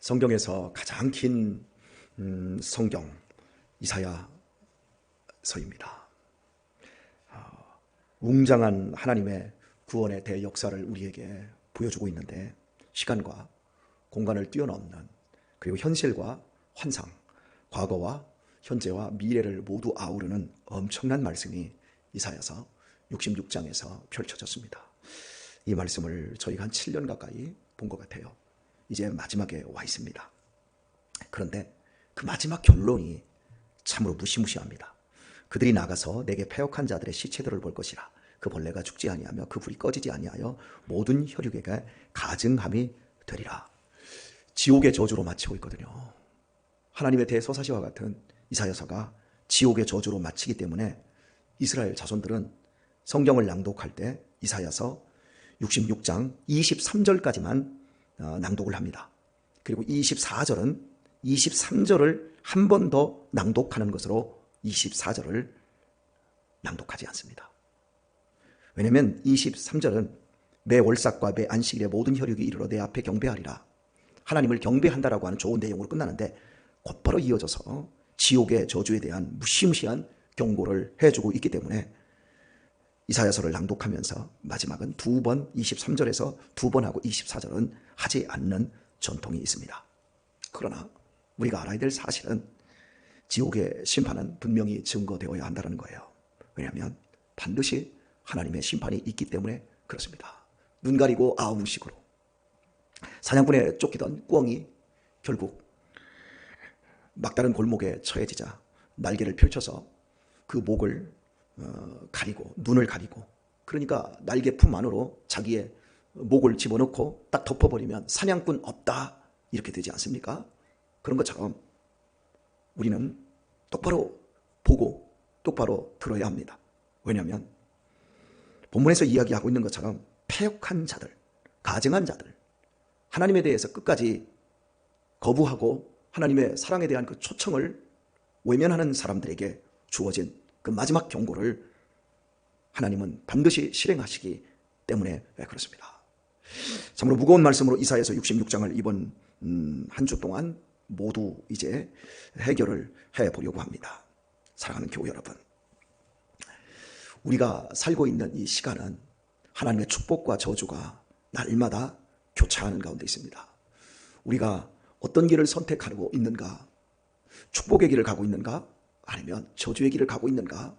성경에서 가장 긴 성경 이사야서입니다. 웅장한 하나님의 구원의 대역사를 우리에게 보여주고 있는데, 시간과 공간을 뛰어넘는, 그리고 현실과 환상, 과거와 현재와 미래를 모두 아우르는 엄청난 말씀이 이사야서 66장에서 펼쳐졌습니다. 이 말씀을 저희가 한 7년 가까이 본 것 같아요. 이제 마지막에 와 있습니다. 그런데 그 마지막 결론이 참으로 무시무시합니다. 그들이 나가서 내게 패역한 자들의 시체들을 볼 것이라. 그 벌레가 죽지 아니하며 그 불이 꺼지지 아니하여 모든 혈육에게 가증함이 되리라. 지옥의 저주로 마치고 있거든요. 하나님의 대서사시와 같은 이사야서가 지옥의 저주로 마치기 때문에 이스라엘 자손들은 성경을 낭독할 때 이사야서 66장 23절까지만 낭독을 합니다. 그리고 23절을 한 번 더 낭독하는 것으로 24절을 낭독하지 않습니다. 왜냐하면 23절은 매 월삭과 매 안식일에 모든 혈육이 이르러 내 앞에 경배하리라, 하나님을 경배한다라고 하는 좋은 내용으로 끝나는데, 곧바로 이어져서 지옥의 저주에 대한 무시무시한 경고를 해주고 있기 때문에 이사야서를 낭독하면서 마지막은 2번, 23절에서 2번 하고 24절은 하지 않는 전통이 있습니다. 그러나 우리가 알아야 될 사실은 지옥의 심판은 분명히 증거되어야 한다는 거예요. 왜냐하면 반드시 하나님의 심판이 있기 때문에 그렇습니다. 눈 가리고 아웅식으로 사냥꾼에 쫓기던 꿩이 결국 막다른 골목에 처해지자 날개를 펼쳐서 그 목을 가리고, 눈을 가리고, 그러니까 날개 품 안으로 자기의 목을 집어넣고 딱 덮어버리면 사냥꾼 없다, 이렇게 되지 않습니까? 그런 것처럼 우리는 똑바로 보고 똑바로 들어야 합니다. 왜냐하면 본문에서 이야기하고 있는 것처럼 패역한 자들, 가증한 자들, 하나님에 대해서 끝까지 거부하고 하나님의 사랑에 대한 그 초청을 외면하는 사람들에게 주어진 그 마지막 경고를 하나님은 반드시 실행하시기 때문에 그렇습니다. 참으로 무거운 말씀으로 이사야서 66장을 이번 한 주 동안 모두 이제 해결을 해보려고 합니다. 사랑하는 교회 여러분, 우리가 살고 있는 이 시간은 하나님의 축복과 저주가 날마다 교차하는 가운데 있습니다. 우리가 어떤 길을 선택하고 있는가? 축복의 길을 가고 있는가? 아니면 저주의 길을 가고 있는가?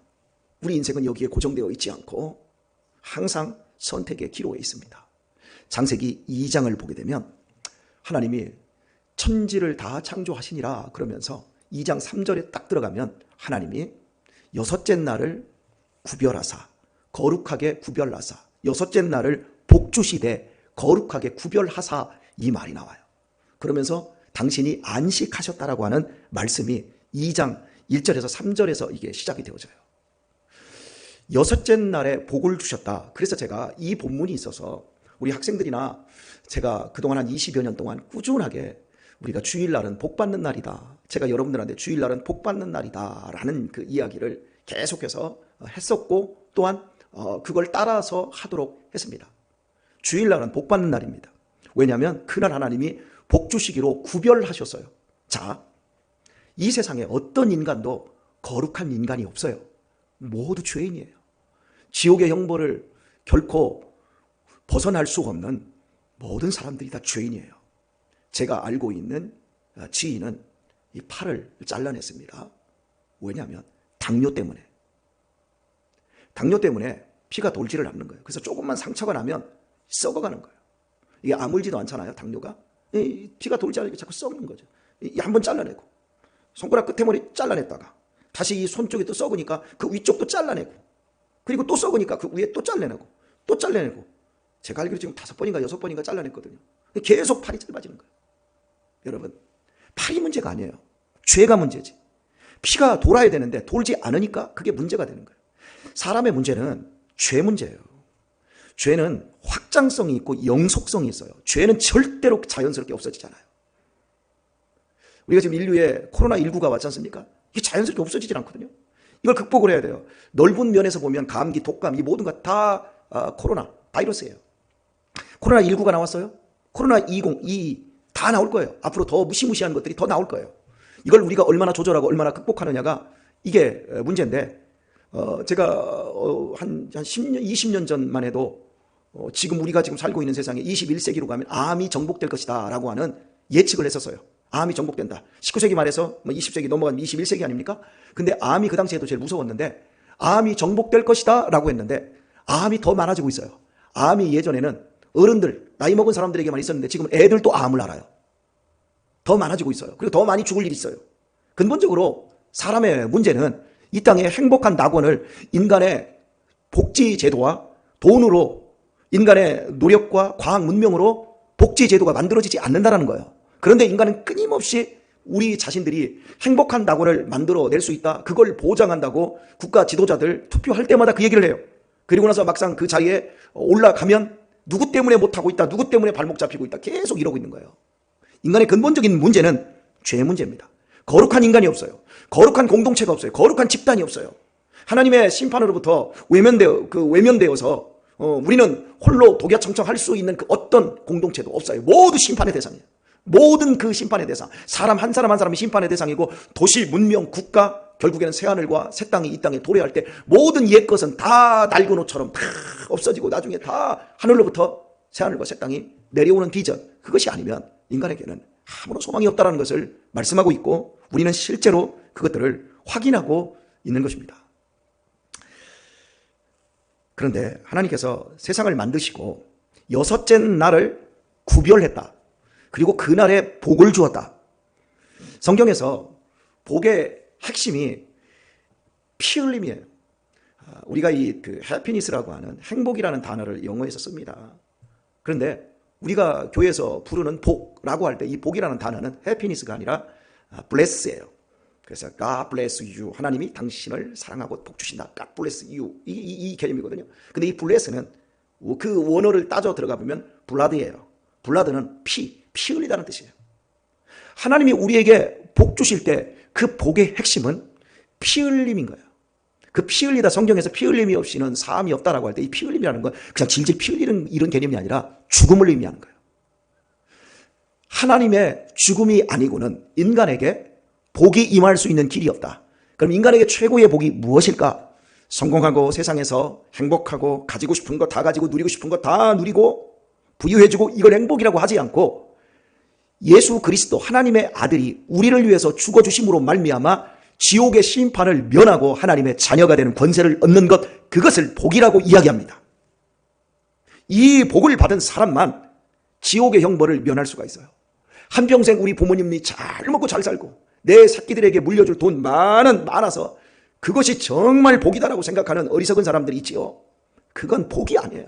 우리 인생은 여기에 고정되어 있지 않고 항상 선택의 기로에 있습니다. 창세기 2장을 보게 되면 하나님이 천지를 다 창조하시니라 그러면서 2장 3절에 딱 들어가면 하나님이 여섯째 날을 구별하사, 거룩하게 구별하사, 여섯째 날을 복주시되 거룩하게 구별하사, 이 말이 나와요. 그러면서 당신이 안식하셨다라고 하는 말씀이 2장 1절에서 3절에서 이게 시작이 되어져요. 여섯째 날에 복을 주셨다. 그래서 제가 이 본문이 있어서 우리 학생들이나 제가 그동안 한 20여 년 동안 꾸준하게 우리가 주일날은 복받는 날이다, 제가 여러분들한테 주일날은 복받는 날이다 라는 그 이야기를 계속해서 했었고, 또한 그걸 따라서 하도록 했습니다. 주일날은 복받는 날입니다. 왜냐하면 그날 하나님이 복 주시기로 구별하셨어요. 자, 이 세상에 어떤 인간도 거룩한 인간이 없어요. 모두 죄인이에요. 지옥의 형벌을 결코 벗어날 수 없는 모든 사람들이 다 죄인이에요. 제가 알고 있는 지인은 이 팔을 잘라냈습니다. 왜냐하면 당뇨 때문에 피가 돌지를 않는 거예요. 그래서 조금만 상처가 나면 썩어가는 거예요. 이게 아물지도 않잖아요, 당뇨가. 피가 돌지 않으니까 자꾸 썩는 거죠. 한번 잘라내고, 손가락 끝에 머리 잘라냈다가 다시 이 손 쪽이 또 썩으니까 그 위쪽도 잘라내고, 그리고 또 썩으니까 그 위에 또 잘라내고, 또 잘라내고, 제가 알기로 지금 5번인가 6번인가 잘라냈거든요. 계속 팔이 짧아지는 거예요. 여러분, 팔이 문제가 아니에요. 죄가 문제지. 피가 돌아야 되는데 돌지 않으니까 그게 문제가 되는 거예요. 사람의 문제는 죄 문제예요. 죄는 확장성이 있고 영속성이 있어요. 죄는 절대로 자연스럽게 없어지잖아요. 우리가 지금 인류에 코로나19가 왔지 않습니까? 이게 자연스럽게 없어지질 않거든요. 이걸 극복을 해야 돼요. 넓은 면에서 보면 감기, 독감, 이 모든 것 다 코로나 바이러스예요. 코로나19가 나왔어요. 코로나20, 이 다 나올 거예요. 앞으로 더 무시무시한 것들이 더 나올 거예요. 이걸 우리가 얼마나 조절하고 얼마나 극복하느냐가 이게 문제인데, 제가 한 10년, 20년 전만 해도 지금 우리가 지금 살고 있는 세상에 21세기로 가면 암이 정복될 것이다 라고 하는 예측을 했었어요. 암이 정복된다. 19세기 말에서 20세기 넘어가면 21세기 아닙니까? 근데 암이 그 당시에도 제일 무서웠는데, 암이 정복될 것이다 라고 했는데 암이 더 많아지고 있어요. 암이 예전에는 어른들, 나이 먹은 사람들에게만 있었는데 지금 애들도 암을 알아요. 더 많아지고 있어요. 그리고 더 많이 죽을 일이 있어요. 근본적으로 사람의 문제는 이 땅의 행복한 낙원을 인간의 복지 제도와 돈으로, 인간의 노력과 과학 문명으로 복지 제도가 만들어지지 않는다는 거예요. 그런데 인간은 끊임없이 우리 자신들이 행복한 낙원을 만들어낼 수 있다, 그걸 보장한다고 국가 지도자들 투표할 때마다 그 얘기를 해요. 그리고 나서 막상 그 자리에 올라가면 누구 때문에 못하고 있다, 누구 때문에 발목 잡히고 있다, 계속 이러고 있는 거예요. 인간의 근본적인 문제는 죄 문제입니다. 거룩한 인간이 없어요. 거룩한 공동체가 없어요. 거룩한 집단이 없어요. 하나님의 심판으로부터 외면되어서 우리는 홀로 독야청청할 수 있는 그 어떤 공동체도 없어요. 모두 심판의 대상이에요. 모든 그 심판의 대상, 사람 한 사람 한 사람이 심판의 대상이고, 도시, 문명, 국가, 결국에는 새하늘과 새 땅이 이 땅에 도래할 때 모든 옛 것은 다 낡은 옷처럼 다 없어지고 나중에 다 하늘로부터 새하늘과 새 땅이 내려오는 비전, 그것이 아니면 인간에게는 아무런 소망이 없다는 것을 말씀하고 있고, 우리는 실제로 그것들을 확인하고 있는 것입니다. 그런데 하나님께서 세상을 만드시고 여섯째 날을 구별했다. 그리고 그날에 복을 주었다. 성경에서 복의 핵심이 피 흘림이에요. 우리가 그 해피니스라고 하는 행복이라는 단어를 영어에서 씁니다. 그런데 우리가 교회에서 부르는 복라고 할 때 이 복이라는 단어는 해피니스가 아니라 bless예요. 그래서 God bless you, 하나님이 당신을 사랑하고 복 주신다. God bless you, 이 개념이거든요. 근데 이 bless는 그 원어를 따져 들어가 보면 blood예요. blood는 피 흘리다는 뜻이에요. 하나님이 우리에게 복 주실 때 그 복의 핵심은 피 흘림인 거예요. 그 피 흘리다, 성경에서 피 흘림이 없이는 사함이 없다라고 할 때 이 피 흘림이라는 건 그냥 질질 피 흘리는 이런 개념이 아니라 죽음을 의미하는 거예요. 하나님의 죽음이 아니고는 인간에게 복이 임할 수 있는 길이 없다. 그럼 인간에게 최고의 복이 무엇일까? 성공하고 세상에서 행복하고 가지고 싶은 거 다 가지고 누리고 싶은 거 다 누리고 부유해지고, 이걸 행복이라고 하지 않고 예수 그리스도 하나님의 아들이 우리를 위해서 죽어주심으로 말미암아 지옥의 심판을 면하고 하나님의 자녀가 되는 권세를 얻는 것, 그것을 복이라고 이야기합니다. 이 복을 받은 사람만 지옥의 형벌을 면할 수가 있어요. 한평생 우리 부모님이 잘 먹고 잘 살고 내 새끼들에게 물려줄 돈 많아서 그것이 정말 복이다라고 생각하는 어리석은 사람들이 있지요. 그건 복이 아니에요.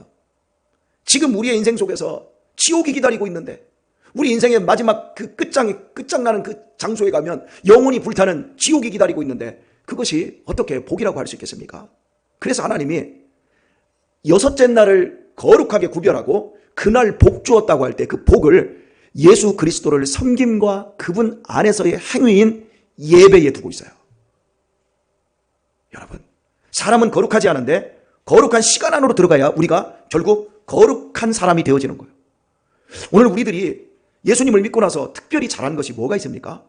지금 우리의 인생 속에서 지옥이 기다리고 있는데, 우리 인생의 마지막 그 끝장나는 그 장소에 가면 영원히 불타는 지옥이 기다리고 있는데, 그것이 어떻게 복이라고 할 수 있겠습니까? 그래서 하나님이 여섯째 날을 거룩하게 구별하고 그날 복 주었다고 할 때 그 복을 예수 그리스도를 섬김과 그분 안에서의 행위인 예배에 두고 있어요. 여러분, 사람은 거룩하지 않은데 거룩한 시간 안으로 들어가야 우리가 결국 거룩한 사람이 되어지는 거예요. 오늘 우리들이 예수님을 믿고 나서 특별히 잘한 것이 뭐가 있습니까?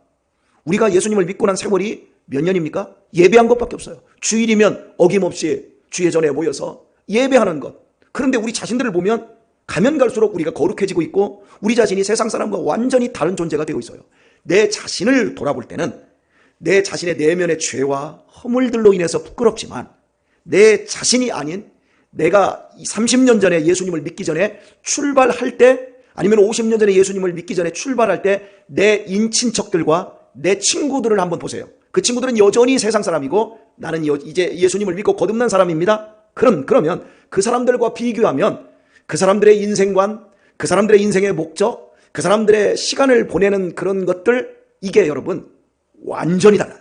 우리가 예수님을 믿고 난 세월이 몇 년입니까? 예배한 것밖에 없어요. 주일이면 어김없이 주의 전에 모여서 예배하는 것. 그런데 우리 자신들을 보면 가면 갈수록 우리가 거룩해지고 있고, 우리 자신이 세상 사람과 완전히 다른 존재가 되고 있어요. 내 자신을 돌아볼 때는 내 자신의 내면의 죄와 허물들로 인해서 부끄럽지만, 내 자신이 아닌 내가 30년 전에 예수님을 믿기 전에 출발할 때, 아니면 50년 전에 예수님을 믿기 전에 출발할 때 내 인친척들과 내 친구들을 한번 보세요. 그 친구들은 여전히 세상 사람이고 나는 이제 예수님을 믿고 거듭난 사람입니다. 그러면 그 사람들과 비교하면 그 사람들의 인생관, 그 사람들의 인생의 목적, 그 사람들의 시간을 보내는 그런 것들, 이게 여러분 완전히 달라요.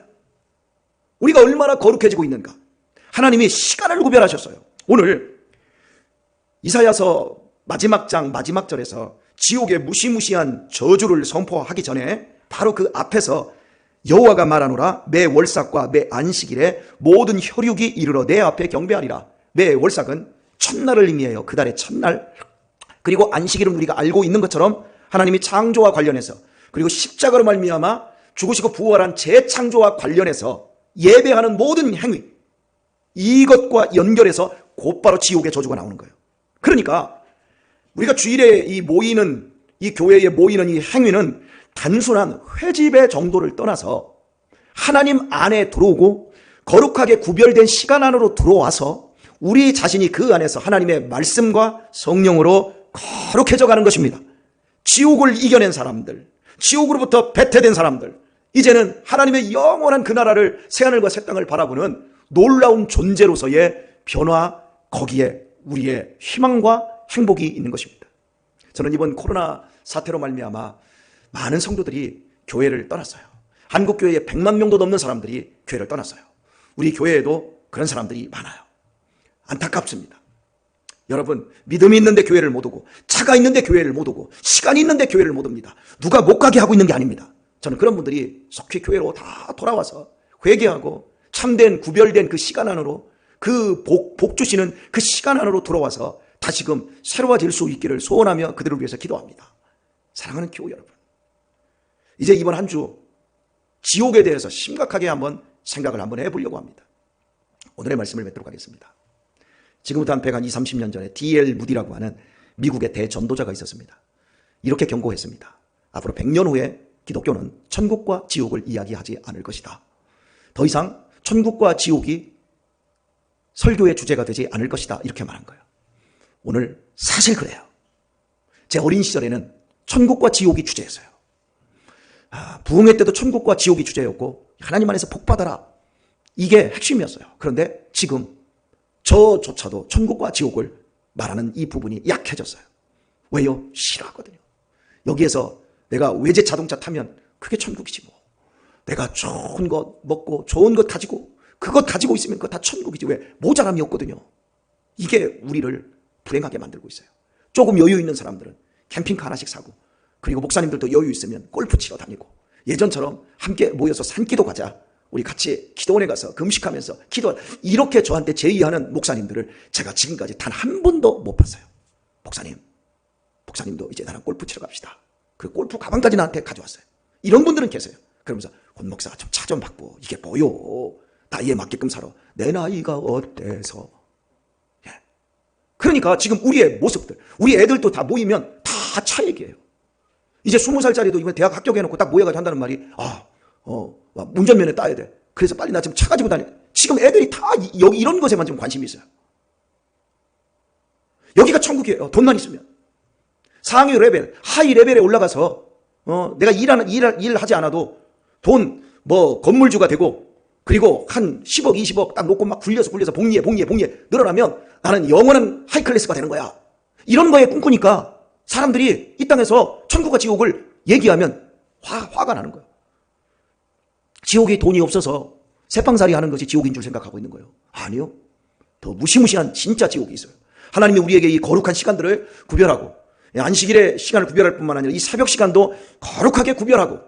우리가 얼마나 거룩해지고 있는가. 하나님이 시간을 구별하셨어요. 오늘 이사야서 마지막 장 마지막 절에서 지옥의 무시무시한 저주를 선포하기 전에 바로 그 앞에서 여호와가 말하노라, 매 월삭과 매 안식일에 모든 혈육이 이르러 내 앞에 경배하리라. 매 월삭은 첫날을 의미해요. 그 달의 첫날. 그리고 안식일은 우리가 알고 있는 것처럼 하나님이 창조와 관련해서, 그리고 십자가로 말미암아 죽으시고 부활한 재창조와 관련해서 예배하는 모든 행위, 이것과 연결해서 곧바로 지옥의 저주가 나오는 거예요. 그러니까 우리가 주일에 이 교회에 모이는 이 행위는 단순한 회집의 정도를 떠나서 하나님 안에 들어오고 거룩하게 구별된 시간 안으로 들어와서 우리 자신이 그 안에서 하나님의 말씀과 성령으로 거룩해져 가는 것입니다. 지옥을 이겨낸 사람들, 지옥으로부터 배태된 사람들, 이제는 하나님의 영원한 그 나라를, 새하늘과 새 땅을 바라보는 놀라운 존재로서의 변화, 거기에 우리의 희망과 행복이 있는 것입니다. 저는 이번 코로나 사태로 말미암아 많은 성도들이 교회를 떠났어요. 한국 교회에 100만 명도 넘는 사람들이 교회를 떠났어요. 우리 교회에도 그런 사람들이 많아요. 안타깝습니다. 여러분, 믿음이 있는데 교회를 못 오고, 차가 있는데 교회를 못 오고, 시간이 있는데 교회를 못 옵니다. 누가 못 가게 하고 있는 게 아닙니다. 저는 그런 분들이 속히 교회로 다 돌아와서 회개하고 참된 구별된 그 시간 안으로, 그 복 주시는 그 시간 안으로 돌아와서 다시금 새로워질 수 있기를 소원하며 그들을 위해서 기도합니다. 사랑하는 교우 여러분, 이제 이번 한 주 지옥에 대해서 심각하게 한번 생각을 한번 해보려고 합니다. 오늘의 말씀을 맺도록 하겠습니다. 지금부터 한 20, 30년 전에 D.L. 무디라고 하는 미국의 대전도자가 있었습니다. 이렇게 경고했습니다. 앞으로 100년 후에 기독교는 천국과 지옥을 이야기하지 않을 것이다. 더 이상 천국과 지옥이 설교의 주제가 되지 않을 것이다. 이렇게 말한 거예요. 오늘 사실 그래요. 제 어린 시절에는 천국과 지옥이 주제였어요. 부흥회 때도 천국과 지옥이 주제였고, 하나님 안에서 복 받아라, 이게 핵심이었어요. 그런데 지금 저조차도 천국과 지옥을 말하는 이 부분이 약해졌어요. 왜요? 싫어하거든요. 여기에서 내가 외제 자동차 타면 그게 천국이지 뭐. 내가 좋은 것 먹고 좋은 것 가지고, 그것 가지고 있으면 그거 다 천국이지 왜 모자람이 없거든요. 이게 우리를 불행하게 만들고 있어요. 조금 여유 있는 사람들은 캠핑카 하나씩 사고, 그리고 목사님들도 여유 있으면 골프 치러 다니고, 예전처럼 함께 모여서 산기도 가자, 우리 같이 기도원에 가서 금식하면서 기도, 이렇게 저한테 제의하는 목사님들을 제가 지금까지 단 한 번도 못 봤어요. 목사님도 이제 나랑 골프 치러 갑시다. 그 골프 가방까지 나한테 가져왔어요. 이런 분들은 계세요. 그러면서 권 목사가 좀 차 좀 바꿔, 이게 뭐요, 나이에 맞게끔 살아, 내 나이가 어때서. 예. 그러니까 지금 우리의 모습들, 우리 애들도 다 모이면 다 차 얘기예요. 이제 20살짜리도 이번 대학 합격해놓고 딱 모여가지고 한다는 말이, 운전면허 따야 돼. 그래서 빨리 나 지금 차 가지고 다녀. 지금 애들이 다 여기 이런 것에만 지금 관심이 있어요. 여기가 천국이에요. 돈만 있으면. 상위 레벨, 하위 레벨에 올라가서 내가 일하지 않아도 돈, 건물주가 되고, 그리고 한 10억, 20억 딱 놓고 막 굴려서 복리에 늘어나면 나는 영원한 하이클래스가 되는 거야. 이런 거에 꿈꾸니까 사람들이 이 땅에서 천국과 지옥을 얘기하면 화가 나는 거예요. 지옥에 돈이 없어서 새빵살이 하는 것이 지옥인 줄 생각하고 있는 거예요. 아니요. 더 무시무시한 진짜 지옥이 있어요. 하나님이 우리에게 이 거룩한 시간들을 구별하고, 안식일의 시간을 구별할 뿐만 아니라 이 새벽 시간도 거룩하게 구별하고,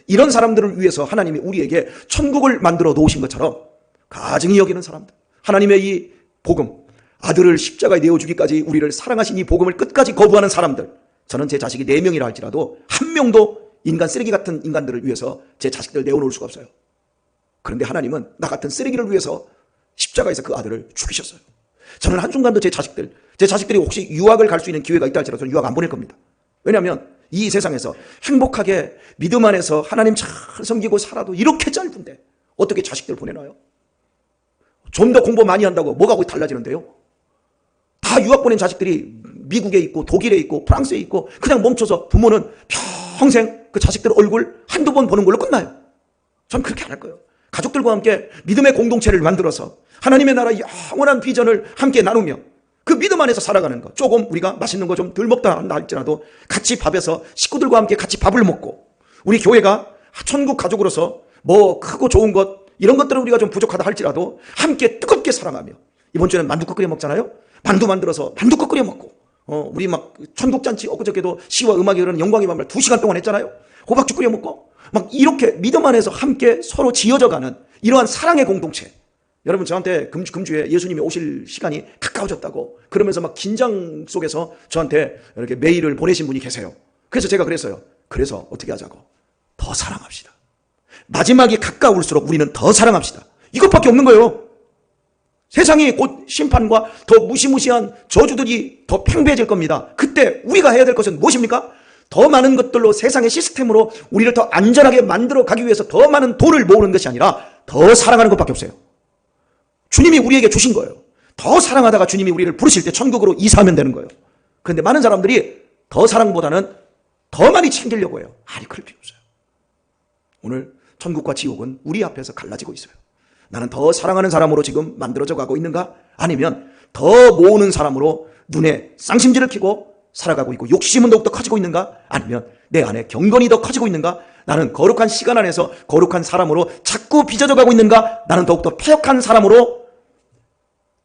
이런 사람들을 위해서 하나님이 우리에게 천국을 만들어 놓으신 것처럼 가증히 여기는 사람들, 하나님의 이 복음, 아들을 십자가에 내어주기까지 우리를 사랑하신 이 복음을 끝까지 거부하는 사람들, 저는 제 자식이 4명이라 할지라도 한 명도 인간 쓰레기 같은 인간들을 위해서 제 자식들을 내어놓을 수가 없어요. 그런데 하나님은 나 같은 쓰레기를 위해서 십자가에서 그 아들을 죽이셨어요. 저는 한순간도 제 자식들이 혹시 유학을 갈 수 있는 기회가 있다 할지라도 저는 유학 안 보낼 겁니다. 왜냐하면 이 세상에서 행복하게 믿음 안에서 하나님 잘 섬기고 살아도 이렇게 짧은데 어떻게 자식들 보내놔요? 좀 더 공부 많이 한다고 뭐가 거기 달라지는데요? 다 유학 보낸 자식들이 미국에 있고 독일에 있고 프랑스에 있고 그냥 멈춰서 부모는 평생 그 자식들 얼굴 한두 번 보는 걸로 끝나요. 전 그렇게 안 할 거예요. 가족들과 함께 믿음의 공동체를 만들어서 하나님의 나라 영원한 비전을 함께 나누며 그 믿음 안에서 살아가는 것, 조금 우리가 맛있는 거 좀 덜 먹다 한다 할지라도 같이 밥에서 식구들과 함께 같이 밥을 먹고, 우리 교회가 천국 가족으로서 뭐 크고 좋은 것 이런 것들은 우리가 좀 부족하다 할지라도 함께 뜨겁게 사랑하며, 이번 주에는 만두국 끓여 먹잖아요. 만두 만들어서 만두국 끓여 먹고, 우리 막 천국잔치 엊그저께도 시와 음악이 흐르는 영광의 밤을 2시간 동안 했잖아요. 호박죽 끓여 먹고 막 이렇게 믿음 안에서 함께 서로 지어져가는 이러한 사랑의 공동체. 여러분, 저한테 금주에 예수님이 오실 시간이 가까워졌다고 그러면서 막 긴장 속에서 저한테 이렇게 메일을 보내신 분이 계세요. 그래서 제가 그랬어요. 그래서 어떻게 하자고? 더 사랑합시다. 마지막이 가까울수록 우리는 더 사랑합시다. 이것밖에 없는 거예요. 세상이 곧 심판과 더 무시무시한 저주들이 더 팽배해질 겁니다. 그때 우리가 해야 될 것은 무엇입니까? 더 많은 것들로 세상의 시스템으로 우리를 더 안전하게 만들어 가기 위해서 더 많은 돈을 모으는 것이 아니라 더 사랑하는 것밖에 없어요. 주님이 우리에게 주신 거예요. 더 사랑하다가 주님이 우리를 부르실 때 천국으로 이사하면 되는 거예요. 그런데 많은 사람들이 더 사랑보다는 더 많이 챙기려고 해요. 아니, 그럴 필요 없어요. 오늘 천국과 지옥은 우리 앞에서 갈라지고 있어요. 나는 더 사랑하는 사람으로 지금 만들어져 가고 있는가? 아니면 더 모으는 사람으로 눈에 쌍심지를 켜고 살아가고 있고 욕심은 더욱더 커지고 있는가? 아니면 내 안에 경건이 더 커지고 있는가? 나는 거룩한 시간 안에서 거룩한 사람으로 자꾸 빚어져 가고 있는가? 나는 더욱더 패역한 사람으로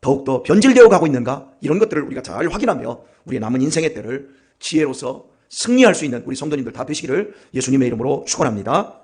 더욱더 변질되어 가고 있는가? 이런 것들을 우리가 잘 확인하며 우리의 남은 인생의 때를 지혜로서 승리할 수 있는 우리 성도님들 다 되시기를 예수님의 이름으로 축원합니다.